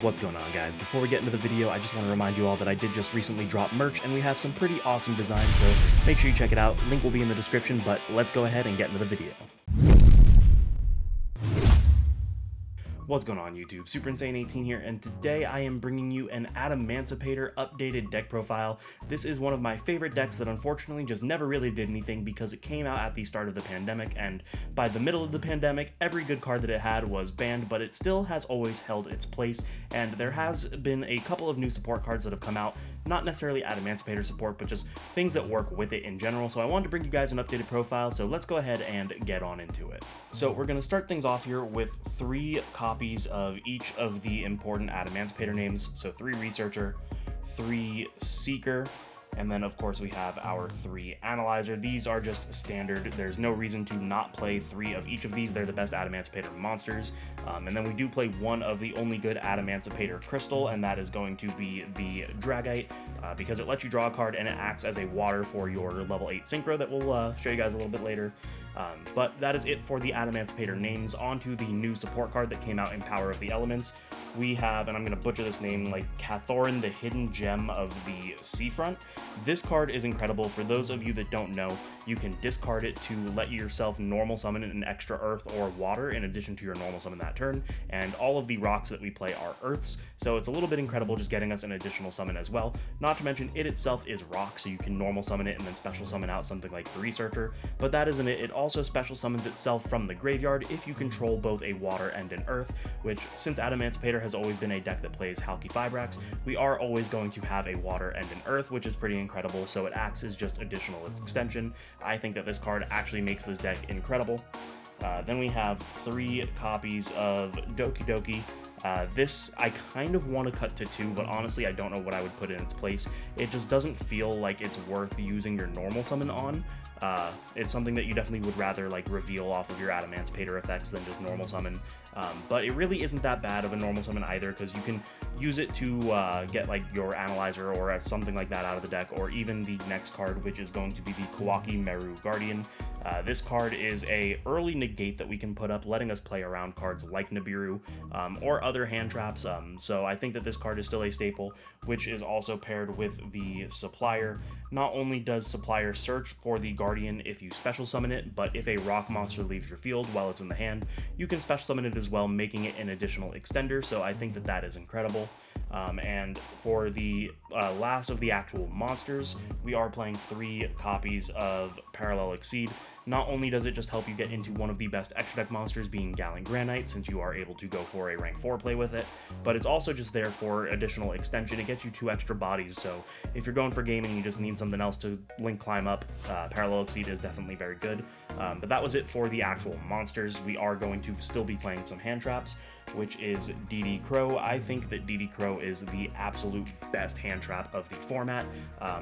What's going on, guys? Before we get into the video, I just want to remind you all that I did just recently drop merch and we have some pretty awesome designs, so make sure you check it out. Link will be in the description, but let's go ahead and get into the video. What's going on, YouTube? SuperInsane18 here, and today I am bringing you an Adamancipator updated deck profile. This is one of my favorite decks that unfortunately just never really did anything because it came out at the start of the pandemic, and by the middle of the pandemic, every good card that it had was banned, but it still has always held its place, and there has been a couple of new support cards that have come out, not necessarily Adamancipator support, but just things that work with it in general, so I wanted to bring you guys an updated profile, so let's go ahead and get on into it. So we're going to start things off here with 3 copies of each of the important Adamancipator names, so 3 Researcher, 3 Seeker, and then of course we have our 3 Analyzer. These are just standard. There's no reason to not play 3 of each of these. They're the best Adamantipator monsters. And then we do play one of the only good Adamancipator crystal, and that is going to be the Dragite, because it lets you draw a card and it acts as a water for your level 8 Synchro that we'll show you guys a little bit later. But that is it for the Adamancipator names. On to the new support card that came out in Power of the Elements. We have, and I'm going to butcher this name, like Cartorhyn the Hidden Gem of the Seafront. This card is incredible. For those of you that don't know, you can discard it to let yourself normal summon an extra earth or water in addition to your normal summon that turn, and all of the rocks that we play are earths, so it's a little bit incredible just getting us an additional summon as well. Not to mention, it itself is rock, so you can normal summon it and then special summon out something like the Researcher, but that isn't it. It also special summons itself from the graveyard if you control both a water and an earth, which, since Adamancipator has always been a deck that plays Halki Fibrax, we are always going to have a water and an earth, which is pretty incredible, so it acts as just additional extension. I think that this card actually makes this deck incredible. Then we have 3 copies of Doki Doki. This I kind of want to cut to 2, but honestly I don't know what I would put in its place. It just doesn't feel like it's worth using your normal summon on. It's something that you definitely would rather like reveal off of your Adamancipator effects than just normal summon. But it really isn't that bad of a normal summon either, because you can use it to get like your Analyzer or something like that out of the deck, or even the next card, which is going to be the Koa'ki Meru Guardian. This card is a early negate that we can put up, letting us play around cards like Nibiru or other hand traps. So I think that this card is still a staple, which is also paired with the Supplier. Not only does Supplier search for the Guardian if you special summon it, but if a rock monster leaves your field while it's in the hand, you can special summon it as well, making it an additional extender, so I think that that is incredible. And for the last of the actual monsters, we are playing 3 copies of Parallel Exceed. Not only does it just help you get into one of the best extra deck monsters, being Gallant Granite, since you are able to go for a rank 4 play with it, but it's also just there for additional extension. It gets you 2 extra bodies, so if you're going for gaming and you just need something else to link climb up, Parallel Exceed is definitely very good. But that was it for the actual monsters. We are going to still be playing some hand traps, which is DD Crow. I think that DD Crow is the absolute best hand trap of the format.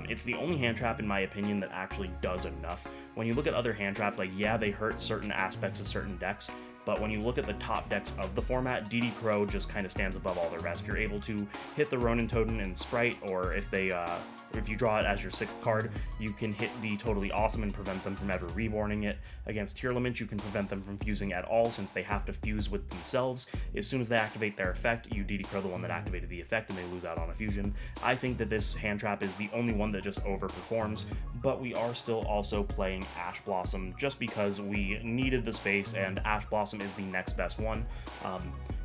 It's the only hand trap, in my opinion, that actually does enough. When you look at other hand traps, like, yeah, they hurt certain aspects of certain decks, but when you look at the top decks of the format, DD Crow just kind of stands above all the rest. You're able to hit the Ronin Totem and Sprite, or if you draw it as your 6th card, you can hit the Totally Awesome and prevent them from ever reborning it. Against Tearlament, you can prevent them from fusing at all, since they have to fuse with themselves. As soon as they activate their effect, you DD Crow the one that activated the effect, and they lose out on a fusion. I think that this hand trap is the only one that just overperforms, but we are still also playing Ash Blossom just because we needed the space, and Ash Blossom is the next best one.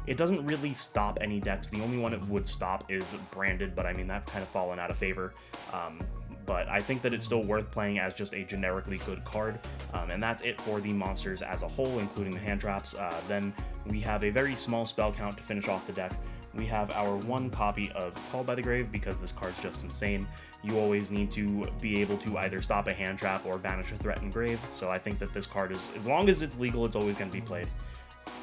It doesn't really stop any decks. The only one it would stop is Branded, but I mean, that's kind of fallen out of favor. But I think that it's still worth playing as just a generically good card. And that's it for the monsters as a whole, including the hand traps. Then we have a very small spell count to finish off the deck. We have our 1 copy of Called by the Grave, because this card's just insane. You always need to be able to either stop a hand trap or banish a threat in grave, so I think that this card is, as long as it's legal, it's always going to be played.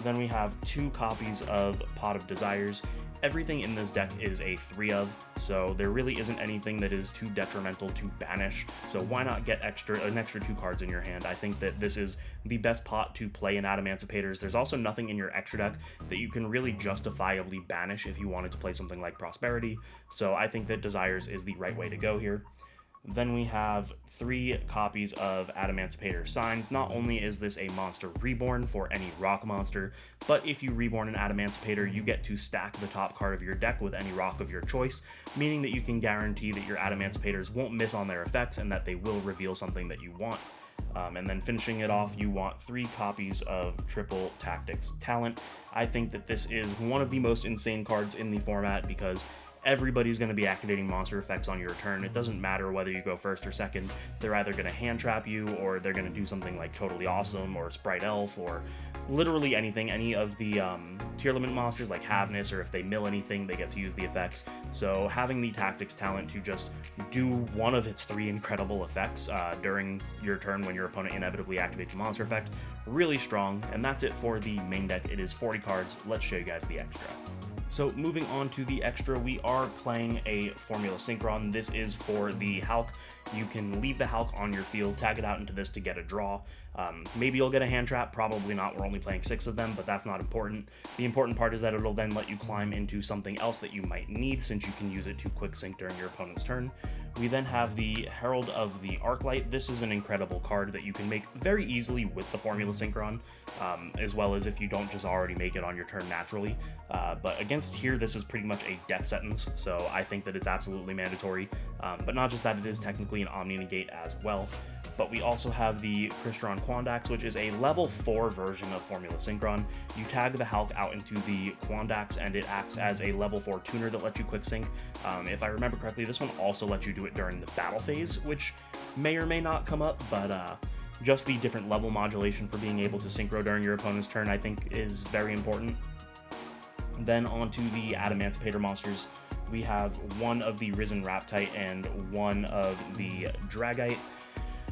Then we have 2 copies of Pot of Desires. Everything in this deck is a 3 of, so there really isn't anything that is too detrimental to banish, so why not get an extra 2 cards in your hand? I think that this is the best pot to play in Adamancipators. There's also nothing in your extra deck that you can really justifiably banish if you wanted to play something like Prosperity, so I think that Desires is the right way to go here. Then we have 3 copies of Adamancipator Signs. Not only is this a monster reborn for any rock monster, but if you reborn an Adamancipator, you get to stack the top card of your deck with any rock of your choice, meaning that you can guarantee that your Adamancipators won't miss on their effects and that they will reveal something that you want. And then finishing it off, you want 3 copies of Triple Tactics Talent. I think that this is one of the most insane cards in the format because everybody's going to be activating monster effects on your turn. It doesn't matter whether you go first or second. They're either going to hand trap you, or they're going to do something like Totally Awesome or Sprite Elf, or literally anything. Any of the tier limit monsters like Havness, or if they mill anything, they get to use the effects. So having the Tactics Talent to just do one of its 3 incredible effects during your turn when your opponent inevitably activates a monster effect, really strong. And that's it for the main deck. It is 40 cards. Let's show you guys the extra. So moving on to the extra, we are playing a Formula Synchron. This is for the Hulk. You can leave the Hulk on your field, tag it out into this to get a draw. Maybe you'll get a hand trap, probably not. We're only playing 6 of them, but that's not important. The important part is that it'll then let you climb into something else that you might need, since you can use it to quick sync during your opponent's turn. We then have the Herald of the Arclight. This is an incredible card that you can make very easily with the Formula Synchron, as well as if you don't just already make it on your turn naturally. But against here, this is pretty much a death sentence, so I think that it's absolutely mandatory. But not just that, it is technically an Omni Negate as well. But we also have the Crystron Quandax, which is a level 4 version of Formula Synchron. You tag the Hulk out into the Quandax, and it acts as a level 4 tuner that lets you quick sync. If I remember correctly, this one also lets you do it during the battle phase, which may or may not come up, but just the different level modulation for being able to synchro during your opponent's turn, I think, is very important. Then onto the Adamantipator Monsters. We have 1 of the Risen Raptite and 1 of the Dragite.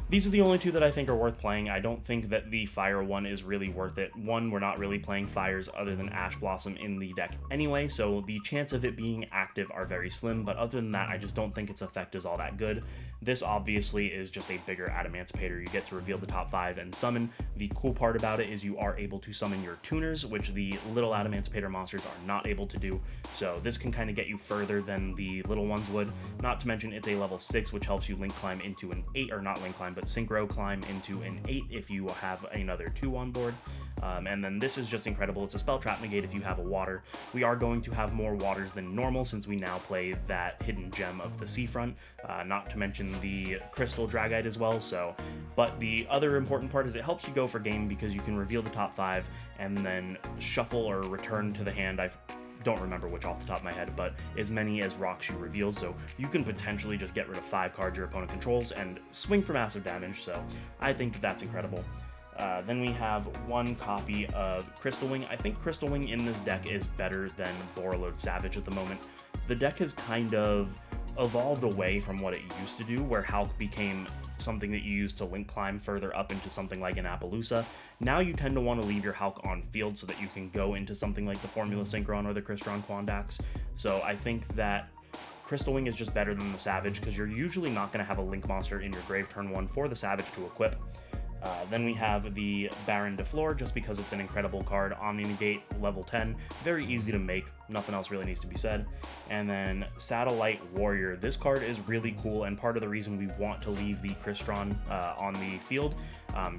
These are the only 2 that I think are worth playing. I don't think that the Fire one is really worth it. One, we're not really playing Fires other than Ash Blossom in the deck anyway, so the chance of it being active are very slim, but other than that, I just don't think its effect is all that good. This obviously is just a bigger Adamancipator. You get to reveal the top 5 and summon. The cool part about it is you are able to summon your tuners, which the little Adamancipator monsters are not able to do, so this can kind of get you further than the little ones would. Not to mention it's a level 6, which helps you link climb into an 8, or not link climb, but synchro climb into an 8 if you have another 2 on board. And then this is just incredible. It's a spell trap negate if you have a water. We are going to have more waters than normal since we now play that hidden gem of the Seafront, not to mention the crystal Dragite as well. But the other important part is it helps you go for game because you can reveal the top 5 and then shuffle or return to the hand. I don't remember which off the top of my head, but as many as rocks you revealed, so you can potentially just get rid of 5 cards your opponent controls and swing for massive damage, so I think that that's incredible. Then we have 1 copy of Crystal Wing. I think Crystal Wing in this deck is better than Borreload Savage at the moment. The deck has kind of evolved away from what it used to do, where Hulk became something that you use to link climb further up into something like an Appaloosa. Now you tend to want to leave your Hulk on field so that you can go into something like the Formula Synchron or the Crystron Quandax. So I think that Crystal Wing is just better than the Savage because you're usually not going to have a link monster in your grave turn 1 for the Savage to equip. Then we have the Baron de Flor, just because it's an incredible card. Omni Negate, level 10, very easy to make, nothing else really needs to be said. And then Satellite Warrior, this card is really cool, and part of the reason we want to leave the Crystron on the field,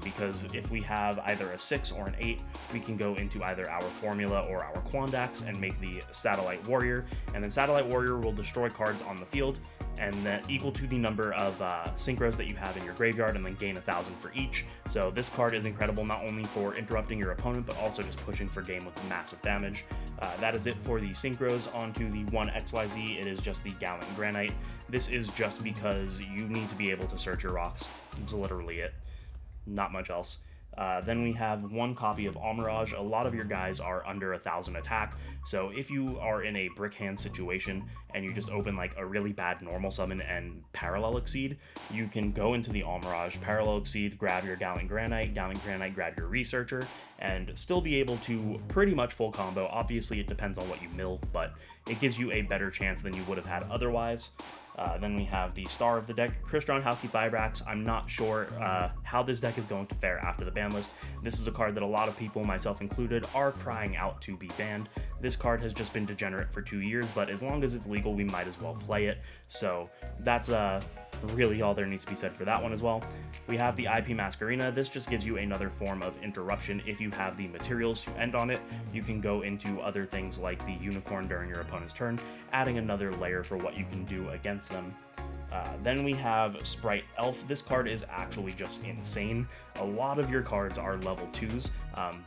because if we have either a 6 or an 8, we can go into either our Formula or our Quandax and make the Satellite Warrior, and then Satellite Warrior will destroy cards on the field, and that equal to the number of synchros that you have in your graveyard, and then gain 1,000 for each. So this card is incredible not only for interrupting your opponent, but also just pushing for game with massive damage. That is it for the synchros. Onto the 1 XYZ, it is just the Gallant Granite. This is just because you need to be able to search your rocks. It's literally it. Not much else. Then we have 1 copy of Almirage. A lot of your guys are under 1,000 attack, so if you are in a brick hand situation and you just open like a really bad normal summon and Parallel Exceed, you can go into the Almirage, Parallel Exceed, grab your Gallant Granite, grab your Researcher, and still be able to pretty much full combo. Obviously it depends on what you mill, but it gives you a better chance than you would have had otherwise. Then we have the star of the deck, Crystron Halki-Fibrax. I'm not sure how this deck is going to fare after the ban list. This is a card that a lot of people, myself included, are crying out to be banned. This card has just been degenerate for 2 years, but as long as it's legal, we might as well play it. So that's really all there needs to be said for that one as well. We have the IP Masquerena. This just gives you another form of interruption. If you have the materials to end on it, you can go into other things like the Unicorn during your opponent's turn, adding another layer for what you can do against them. Then we have Sprite Elf. This card is actually just insane. A lot of your cards are level 2s,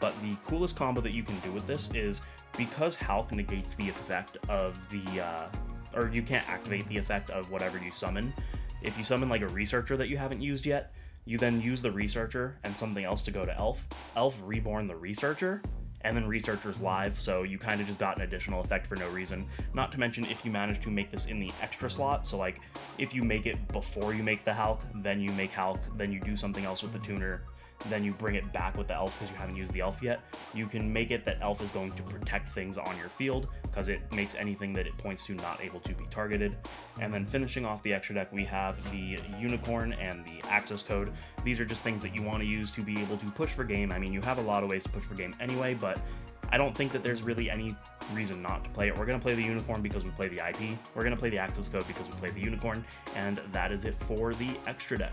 but the coolest combo that you can do with this is, because Hulk negates the effect of the, or you can't activate the effect of whatever you summon. If you summon like a Researcher that you haven't used yet, you then use the Researcher and something else to go to Elf. Elf reborn the Researcher, and then Researcher's live, so you kind of just got an additional effect for no reason. Not to mention, if you manage to make this in the extra slot, so like, if you make it before you make the Hulk, then you make Hulk, then you do something else with the tuner, then you bring it back with the Elf because you haven't used the Elf yet, you can make it that Elf is going to protect things on your field, because it makes anything that it points to not able to be targeted. And then finishing off the extra deck, we have the Unicorn and the Access Code. These are just things that you want to use to be able to push for game. I mean, you have a lot of ways to push for game anyway, but I don't think that there's really any reason not to play it. We're going to play the Unicorn because we play the IP, we're going to play the Access Code because we play the Unicorn, and that is it for the extra deck.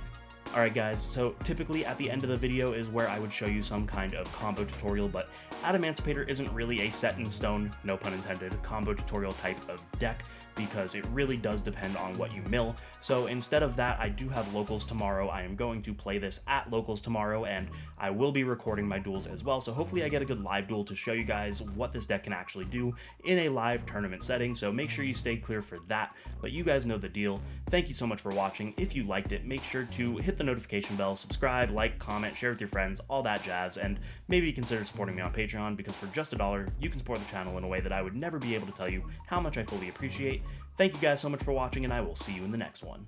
Alright guys, so typically at the end of the video is where I would show you some kind of combo tutorial, but Adamancipator isn't really a set in stone, no pun intended, combo tutorial type of deck, because it really does depend on what you mill. So instead of that, I do have locals tomorrow. I am going to play this at locals tomorrow, and I will be recording my duels as well, so hopefully I get a good live duel to show you guys what this deck can actually do in a live tournament setting, so make sure you stay clear for that. But you guys know the deal. Thank you so much for watching. If you liked it, make sure to hit the notification bell, subscribe, like, comment, share with your friends, all that jazz, and maybe consider supporting me on Patreon, because for just $1, you can support the channel in a way that I would never be able to tell you how much I fully appreciate. Thank you guys so much for watching, and I will see you in the next one.